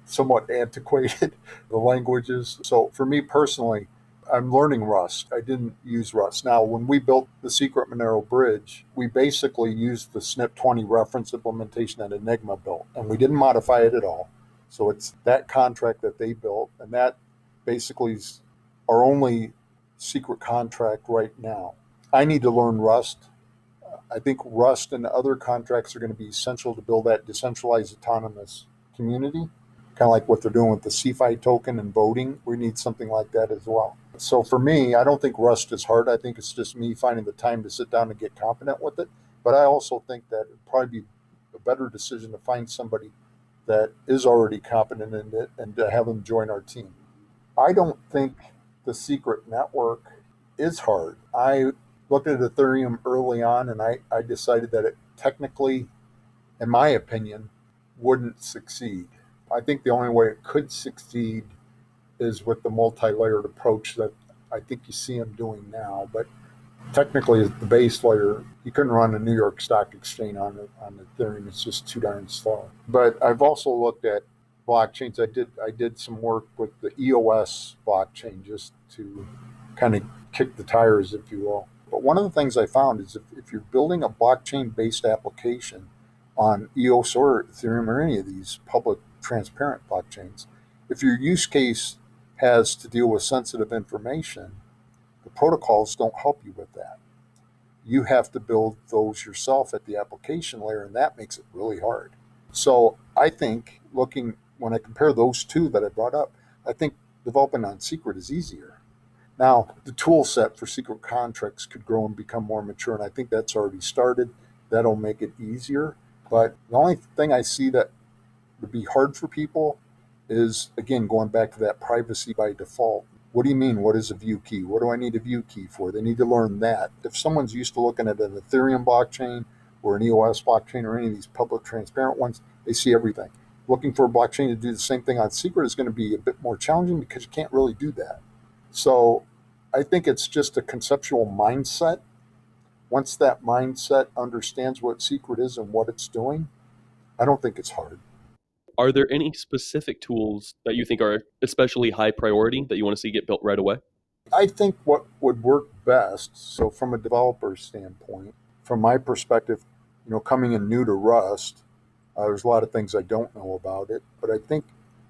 somewhat antiquated, the languages. So for me personally, I'm learning Rust. I didn't use Rust. Now, when we built the Secret-Monero bridge, we basically used the SNP 20 reference implementation that Enigma built, and we didn't modify it at all. So it's that contract that they built, and that basically is our only secret contract right now. I need to learn Rust. I think Rust and other contracts are going to be essential to build that decentralized autonomous community, kind of like what they're doing with the CFI token and voting. We need something like that as well. So for me, I don't think Rust is hard. I think it's just me finding the time to sit down and get competent with it. But I also think that it'd probably be a better decision to find somebody that is already competent in it and to have them join our team. I don't think the secret network is hard. I looked at Ethereum early on, and I decided that it technically, in my opinion, wouldn't succeed. I think the only way it could succeed is with the multi-layered approach that I think you see them doing now. But technically, at the base layer, you couldn't run a New York Stock Exchange on Ethereum. It's just too darn slow. But I've also looked at blockchains. I did some work with the EOS blockchain just to kind of kick the tires, if you will. But one of the things I found is if you're building a blockchain-based application on EOS or Ethereum or any of these public transparent blockchains, if your use case has to deal with sensitive information, the protocols don't help you with that. You have to build those yourself at the application layer, and that makes it really hard. So I think when I compare those two that I brought up, I think developing on Secret is easier. Now, the tool set for secret contracts could grow and become more mature, and I think that's already started. That'll make it easier. But the only thing I see that would be hard for people is, again, going back to that privacy by default. What do you mean? What is a view key? What do I need a view key for? They need to learn that. If someone's used to looking at an Ethereum blockchain or an EOS blockchain or any of these public transparent ones, they see everything. Looking for a blockchain to do the same thing on Secret is going to be a bit more challenging because you can't really do that. So I think it's just a conceptual mindset once that mindset understands what Secret is and what it's doing, I don't think it's hard. Are there any specific tools that you think are especially high priority that you want to see get built right away? I think what would work best, so from a developer standpoint, from my perspective, coming in new to Rust, there's a lot of things I don't know about it, but I think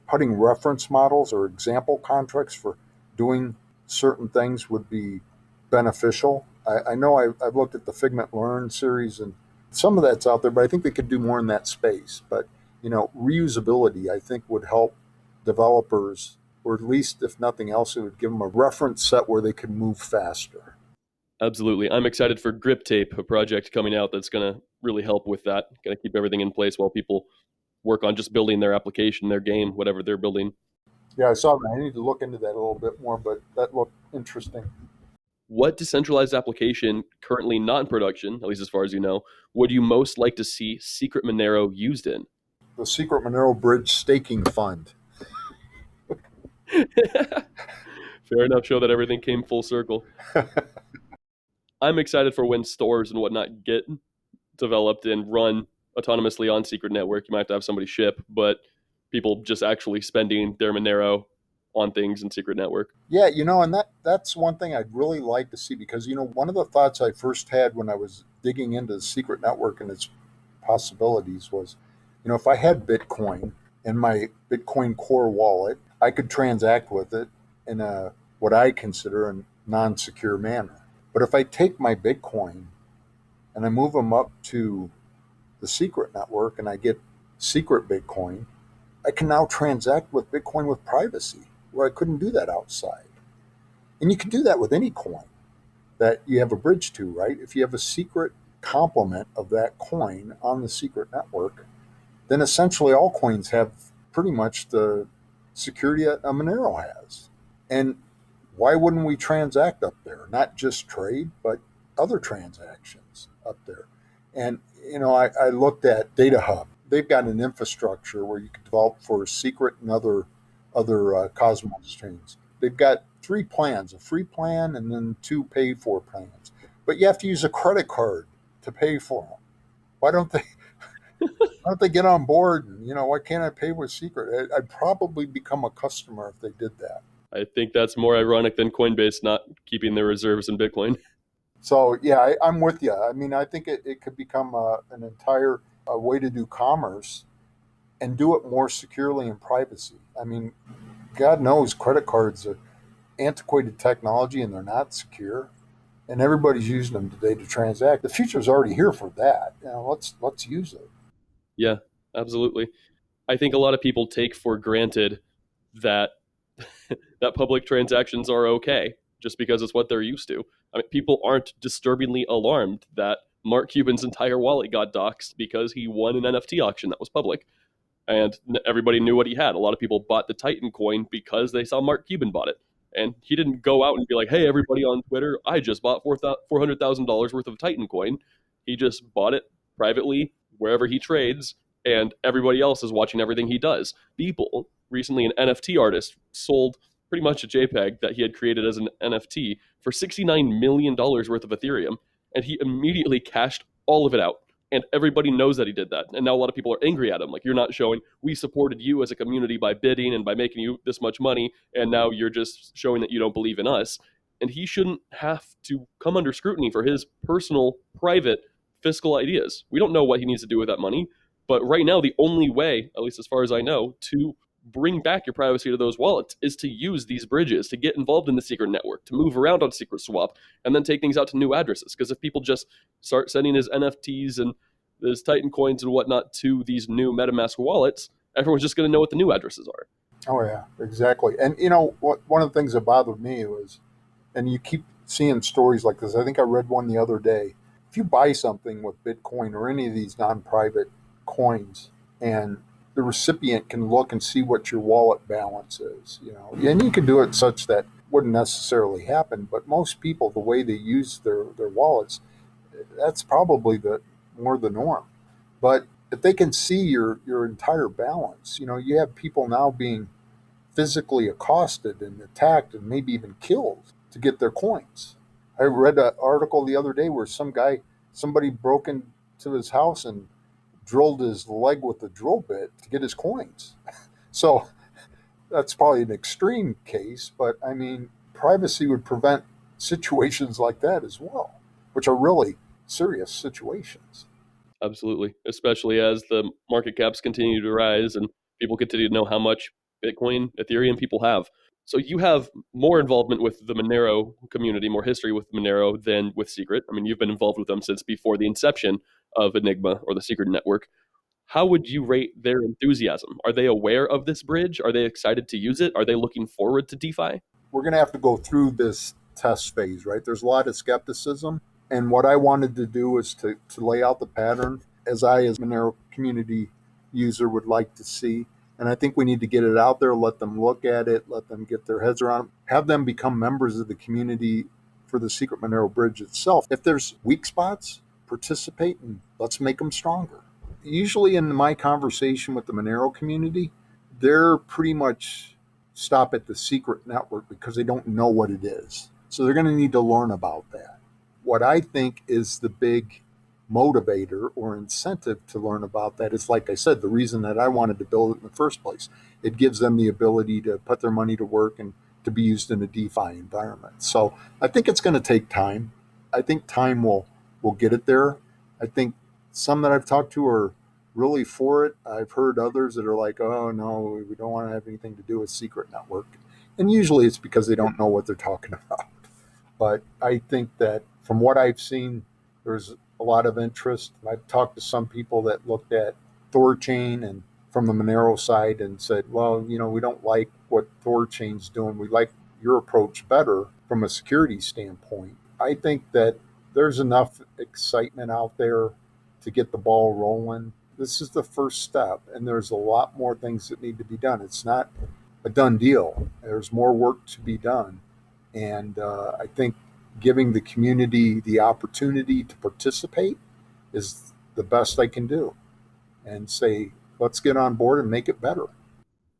putting reference models or example contracts for doing certain things would be beneficial. I know I've looked at the Figment Learn series, and some of that's out there, but I think they could do more in that space. But, reusability, I think, would help developers, or at least, if nothing else, it would give them a reference set where they could move faster. Absolutely. I'm excited for Grip Tape, a project coming out that's going to really help with that. Going to keep everything in place while people work on just building their application, their game, whatever they're building. Yeah, I saw that. I need to look into that a little bit more, but that looked interesting. What decentralized application currently not in production, at least as far as you know, would you most like to see Secret-Monero used in? The Secret-Monero Bridge Staking Fund. Fair enough. Show that everything came full circle. I'm excited for when stores and whatnot get developed and run autonomously on Secret Network. You might have to have somebody ship, but people just actually spending their Monero on things in Secret Network. Yeah, and that's one thing I'd really like to see, because, one of the thoughts I first had when I was digging into the Secret Network and its possibilities was, if I had Bitcoin in my Bitcoin Core wallet, I could transact with it in what I consider a non-secure manner. But if I take my Bitcoin and I move them up to the Secret Network and I get secret Bitcoin, I can now transact with Bitcoin with privacy, where I couldn't do that outside. And you can do that with any coin that you have a bridge to, right? If you have a secret complement of that coin on the Secret Network, then essentially all coins have pretty much the security that a Monero has. And why wouldn't we transact up there? Not just trade, but other transactions up there. And, I looked at Data Hub. They've got an infrastructure where you can develop for Secret and other Cosmos chains. They've got 3 plans, a free plan and then 2 paid-for plans. But you have to use a credit card to pay for them. Why don't they get on board? And, why can't I pay with Secret? I'd probably become a customer if they did that. I think that's more ironic than Coinbase not keeping their reserves in Bitcoin. So, yeah, I'm with you. I mean, I think it could become an entire way to do commerce and do it more securely in privacy. I mean, God knows credit cards are antiquated technology and they're not secure, and everybody's using them today to transact. The future's already here for that. Let's use it. Yeah, absolutely. I think a lot of people take for granted that that public transactions are okay just because it's what they're used to. I mean, people aren't disturbingly alarmed that Mark Cuban's entire wallet got doxxed because he won an NFT auction that was public. And everybody knew what he had. A lot of people bought the Titan coin because they saw Mark Cuban bought it. And he didn't go out and be like, hey, everybody on Twitter, I just bought $400,000 worth of Titan coin. He just bought it privately wherever he trades, and everybody else is watching everything he does. People, recently an NFT artist, sold pretty much a JPEG that he had created as an NFT for $69 million worth of Ethereum, and he immediately cashed all of it out. And everybody knows that he did that. And now a lot of people are angry at him. Like, you're not showing, we supported you as a community by bidding and by making you this much money, and now you're just showing that you don't believe in us. And he shouldn't have to come under scrutiny for his personal, private, fiscal ideas. We don't know what he needs to do with that money. But right now, the only way, at least as far as I know, to bring back your privacy to those wallets is to use these bridges, to get involved in the Secret Network, to move around on Secret Swap, and then take things out to new addresses. Because if people just start sending his NFTs and his Titan coins and whatnot to these new MetaMask wallets, everyone's just going to know what the new addresses are. Oh, yeah, exactly. And, one of the things that bothered me was, and you keep seeing stories like this, I think I read one the other day. If you buy something with Bitcoin or any of these non-private coins, and the recipient can look and see what your wallet balance is, and you can do it such that wouldn't necessarily happen, but most people, the way they use their wallets, that's probably more the norm. But if they can see your entire balance, you have people now being physically accosted and attacked and maybe even killed to get their coins. I read an article the other day where somebody broke into his house and drilled his leg with a drill bit to get his coins. So that's probably an extreme case, but I mean, privacy would prevent situations like that as well, which are really serious situations. Absolutely, especially as the market caps continue to rise and people continue to know how much Bitcoin, Ethereum people have. So you have more involvement with the Monero community, more history with Monero than with Secret. I mean, you've been involved with them since before the inception of Enigma or the Secret Network. How would you rate their enthusiasm? Are they aware of this bridge? Are they excited to use it? Are they looking forward to DeFi? We're going to have to go through this test phase, right? There's a lot of skepticism. And what I wanted to do was to lay out the pattern as Monero community user, would like to see. And I think we need to get it out there, let them look at it, let them get their heads around it, have them become members of the community for the Secret Monero bridge itself. If there's weak spots, participate and let's make them stronger. Usually in my conversation with the Monero community, they're pretty much stop at the Secret Network because they don't know what it is. So they're going to need to learn about that. What I think is the big motivator or incentive to learn about that is, like I said, the reason that I wanted to build it in the first place. It gives them the ability to put their money to work and to be used in a DeFi environment. So I think it's going to take time. I think time will get it there. I think some that I've talked to are really for it. I've heard others that are like, oh, no, we don't want to have anything to do with Secret Network. And usually it's because they don't know what they're talking about. But I think that from what I've seen, there's a lot of interest. I've talked to some people that looked at Thorchain and from the Monero side and said, well, we don't like what Thorchain's doing. We like your approach better from a security standpoint. I think that there's enough excitement out there to get the ball rolling. This is the first step, and there's a lot more things that need to be done. It's not a done deal. There's more work to be done. And I think giving the community the opportunity to participate is the best I can do, and say, let's get on board and make it better.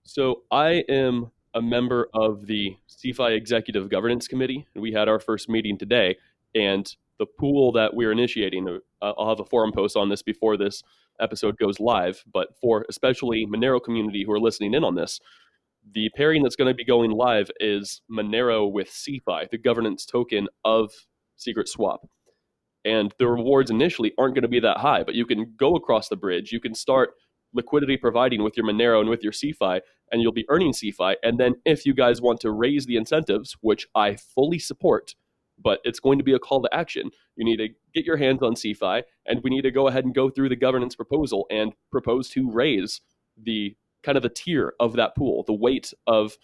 So I am a member of the CeFi Executive Governance Committee, and we had our first meeting today. And the pool that we're initiating, I'll have a forum post on this before this episode goes live, but for especially Monero community who are listening in on this, the pairing that's going to be going live is Monero with CeFi, the governance token of Secret Swap. And the rewards initially aren't going to be that high, but you can go across the bridge. You can start liquidity providing with your Monero and with your CeFi, and you'll be earning CeFi. And then if you guys want to raise the incentives, which I fully support, but it's going to be a call to action. You need to get your hands on CeFi, and we need to go ahead and go through the governance proposal and propose to raise the kind of the tier of that pool, the weight of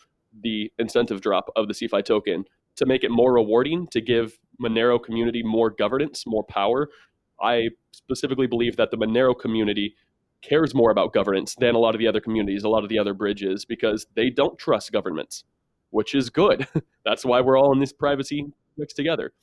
the incentive drop of the CeFi token to make it more rewarding, to give Monero community more governance, more power. I specifically believe that the Monero community cares more about governance than a lot of the other communities, a lot of the other bridges, because they don't trust governments, which is good. That's why we're all in this privacy mixed together.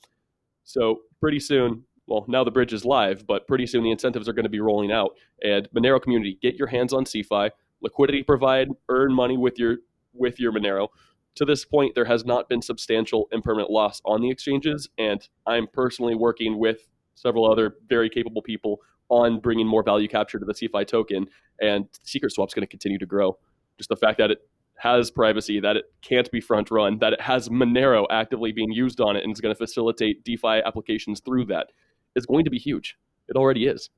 So pretty soon, well, now the bridge is live, but pretty soon the incentives are going to be rolling out. And Monero community, get your hands on CeFi, liquidity provide, earn money with your Monero. To this point, there has not been substantial impermanent loss on the exchanges, and I'm personally working with several other very capable people on bringing more value capture to the CeFi token, and Secret Swap's going to continue to grow. Just the fact that it has privacy, that it can't be front run, that it has Monero actively being used on it and is going to facilitate DeFi applications through that is going to be huge. It already is.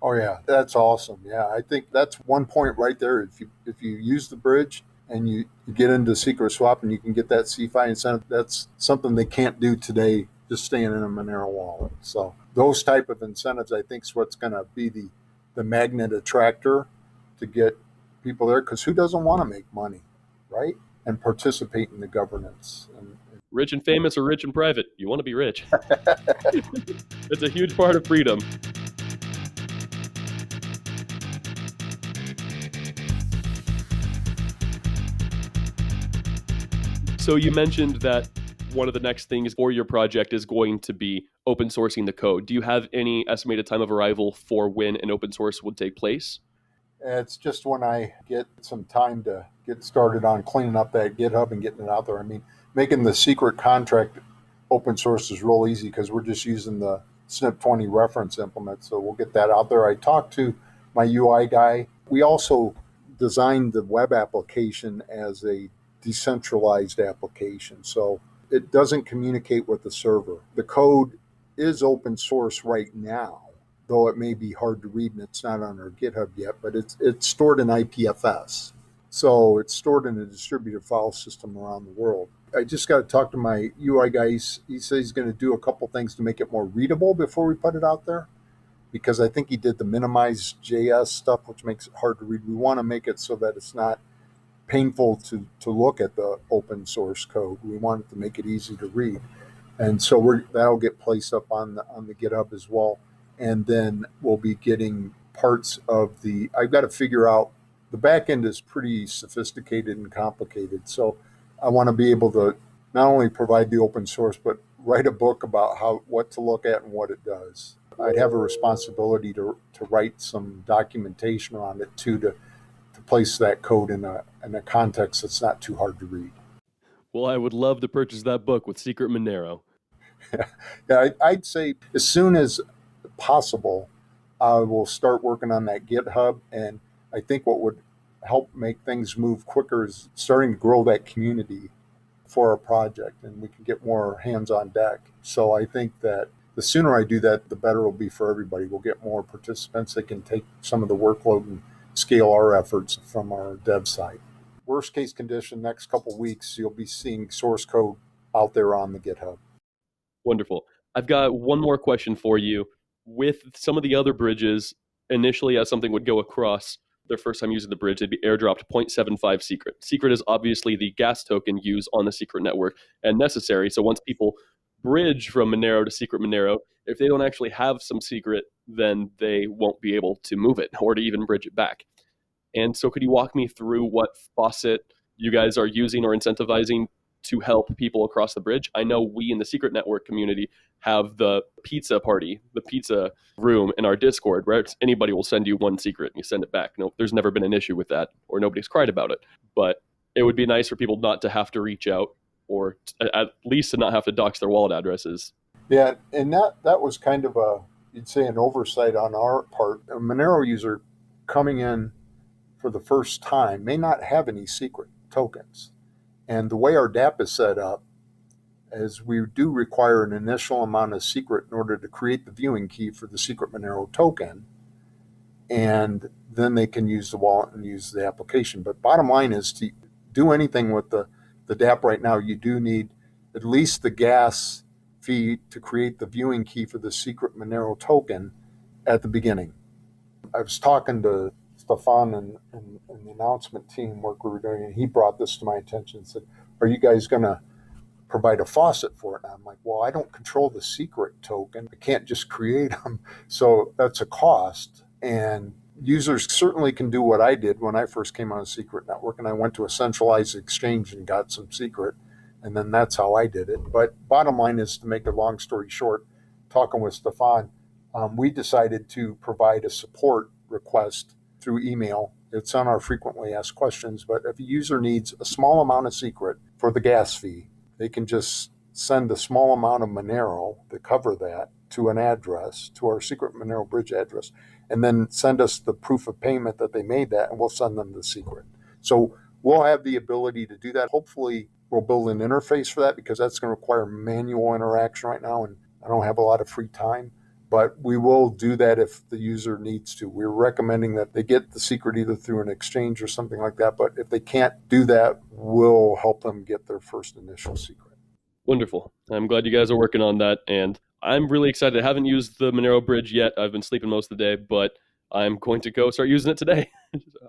Oh yeah, that's awesome. Yeah, I think that's one point right there. If you use the bridge and you get into Secret Swap and you can get that CeFi incentive, that's something they can't do today just staying in a Monero wallet. So those type of incentives, I think, is what's going to be the magnet attractor to get people there, because who doesn't want to make money, right? And participate in the governance. And rich and famous or rich and private, you want to be rich. It's a huge part of freedom. So you mentioned that one of the next things for your project is going to be open sourcing the code. Do you have any estimated time of arrival for when an open source would take place? It's just when I get some time to get started on cleaning up that GitHub and getting it out there. I mean, making the secret contract open source is real easy because we're just using the SNP 20 reference implement. So we'll get that out there. I talked to my UI guy. We also designed the web application as a decentralized application. So it doesn't communicate with the server. The code is open source right now, though it may be hard to read and it's not on our GitHub yet, but it's stored in IPFS. So it's stored in a distributed file system around the world. I just got to talk to my UI guy. He says he's going to do a couple things to make it more readable before we put it out there, because I think he did the minimize JS stuff, which makes it hard to read. We want to make it so that it's not painful to look at the open source code. We want it to make it easy to read. And so that'll get placed up on the GitHub as well. And then we'll be getting parts of I've got to figure out, the back end is pretty sophisticated and complicated. So I want to be able to not only provide the open source, but write a book about what to look at and what it does. I'd have a responsibility to write some documentation around it too, to place that code in a context that's not too hard to read. Well, I would love to purchase that book with Secret-Monero. Yeah, I'd say as soon as possible, I will start working on that GitHub. And I think what would help make things move quicker is starting to grow that community for our project, and we can get more hands on deck. So I think that the sooner I do that, the better it'll be for everybody. We'll get more participants that can take some of the workload and scale our efforts from our dev side. Worst case condition, next couple weeks, you'll be seeing source code out there on the GitHub. Wonderful. I've got one more question for you. With some of the other bridges, initially as something would go across their first time using the bridge, they'd be airdropped 0.75 Secret. Secret is obviously the gas token used on the Secret network and necessary. So once people bridge from Monero to Secret-Monero, if they don't actually have some Secret, then they won't be able to move it or to even bridge it back. And so could you walk me through what Faucet you guys are using or incentivizing to help people across the bridge? I know we in the Secret Network community have the pizza party, the pizza room in our Discord, where anybody will send you one secret and you send it back. No, there's never been an issue with that, or nobody's cried about it. But it would be nice for people not to have to reach out, or at least to not have to dox their wallet addresses. Yeah, and that was kind of you'd say an oversight on our part. A Monero user coming in for the first time may not have any secret tokens. And the way our DApp is set up is we do require an initial amount of secret in order to create the viewing key for the Secret-Monero token. And then they can use the wallet and use the application. But bottom line is, to do anything with the DApp right now, you do need at least the gas fee to create the viewing key for the Secret-Monero token at the beginning. I was talking to Stefan and the announcement team work we were doing, and he brought this to my attention and said, are you guys going to provide a faucet for it? And I'm like, well, I don't control the secret token. I can't just create them. So that's a cost. And users certainly can do what I did when I first came on a secret network, and I went to a centralized exchange and got some secret. And then that's how I did it. But bottom line is, to make a long story short, talking with Stefan, we decided to provide a support request through email. It's on our frequently asked questions, but if a user needs a small amount of secret for the gas fee, they can just send a small amount of Monero to cover that to an address, to our Secret-Monero bridge address, and then send us the proof of payment that they made that, and we'll send them the secret. So we'll have the ability to do that. Hopefully we'll build an interface for that, because that's going to require manual interaction right now, and I don't have a lot of free time. But we will do that if the user needs to. We're recommending that they get the secret either through an exchange or something like that. But if they can't do that, we'll help them get their first initial secret. Wonderful. I'm glad you guys are working on that. And I'm really excited. I haven't used the Monero bridge yet. I've been sleeping most of the day, but I'm going to go start using it today.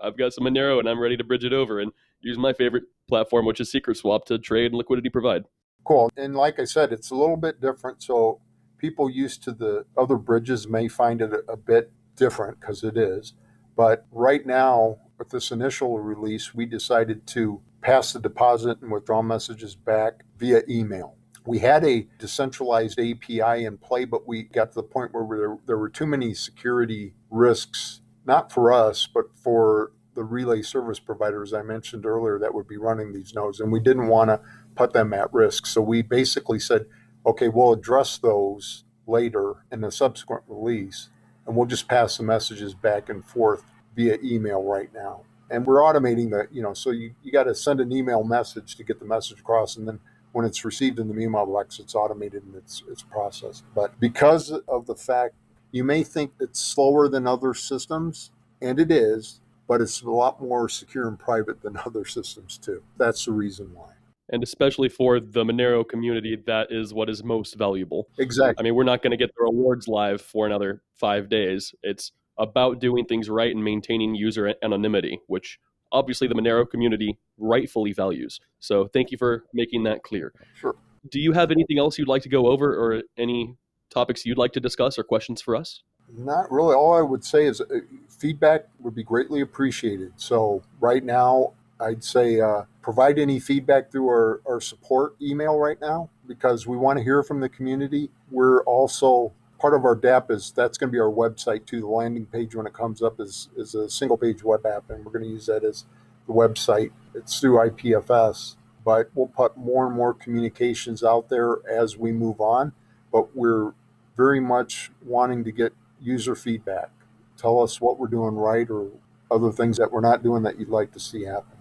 I've got some Monero and I'm ready to bridge it over and use my favorite platform, which is SecretSwap, to trade and liquidity provide. Cool. And like I said, it's a little bit different. So people used to the other bridges may find it a bit different, because it is. But right now, with this initial release, we decided to pass the deposit and withdrawal messages back via email. We had a decentralized API in play, but we got to the point where there were too many security risks, not for us, but for the relay service providers I mentioned earlier that would be running these nodes. And we didn't want to put them at risk. So we basically said, okay, we'll address those later in the subsequent release, and we'll just pass the messages back and forth via email right now. And we're automating that, so you got to send an email message to get the message across, and then when it's received in the emailbox, it's automated and it's processed. But because of the fact you may think it's slower than other systems, and it is, but it's a lot more secure and private than other systems too. That's the reason why. And especially for the Monero community, that is what is most valuable. Exactly. I mean, we're not going to get the rewards live for another 5 days. It's about doing things right and maintaining user anonymity, which obviously the Monero community rightfully values. So thank you for making that clear. Sure. Do you have anything else you'd like to go over, or any topics you'd like to discuss or questions for us? Not really. All I would say is feedback would be greatly appreciated. So right now, I'd say provide any feedback through our support email right now, because we want to hear from the community. We're also, part of our DApp that's going to be our website too. The landing page when it comes up is a single page web app, and we're going to use that as the website. It's through IPFS, but we'll put more and more communications out there as we move on. But we're very much wanting to get user feedback. Tell us what we're doing right or other things that we're not doing that you'd like to see happen.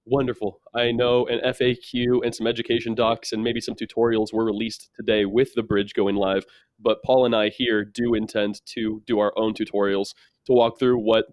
Wonderful. I know an FAQ and some education docs and maybe some tutorials were released today with the bridge going live, but Paul and I here do intend to do our own tutorials to walk through what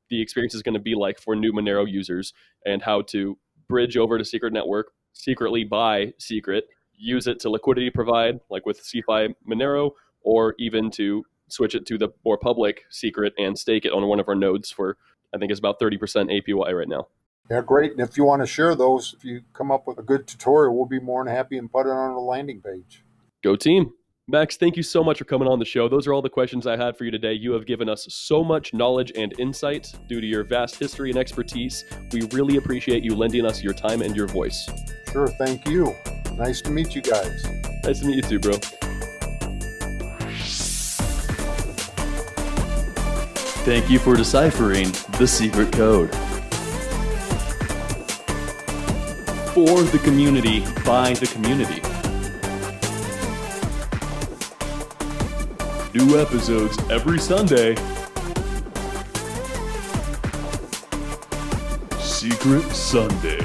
the experience is going to be like for new Monero users and how to bridge over to Secret Network, secretly buy Secret, use it to liquidity provide, like with CFI Monero, or even to switch it to the more public Secret and stake it on one of our nodes for, I think it's about 30% APY right now. Yeah, great. And if you want to share those, if you come up with a good tutorial, we'll be more than happy and put it on the landing page. Go team. Max, thank you so much for coming on the show. Those are all the questions I had for you today. You have given us so much knowledge and insight due to your vast history and expertise. We really appreciate you lending us your time and your voice. Sure, thank you. Nice to meet you guys. Nice to meet you too, bro. Thank you for deciphering the secret code. For the community, by the community. New episodes every Sunday. Secret Sunday.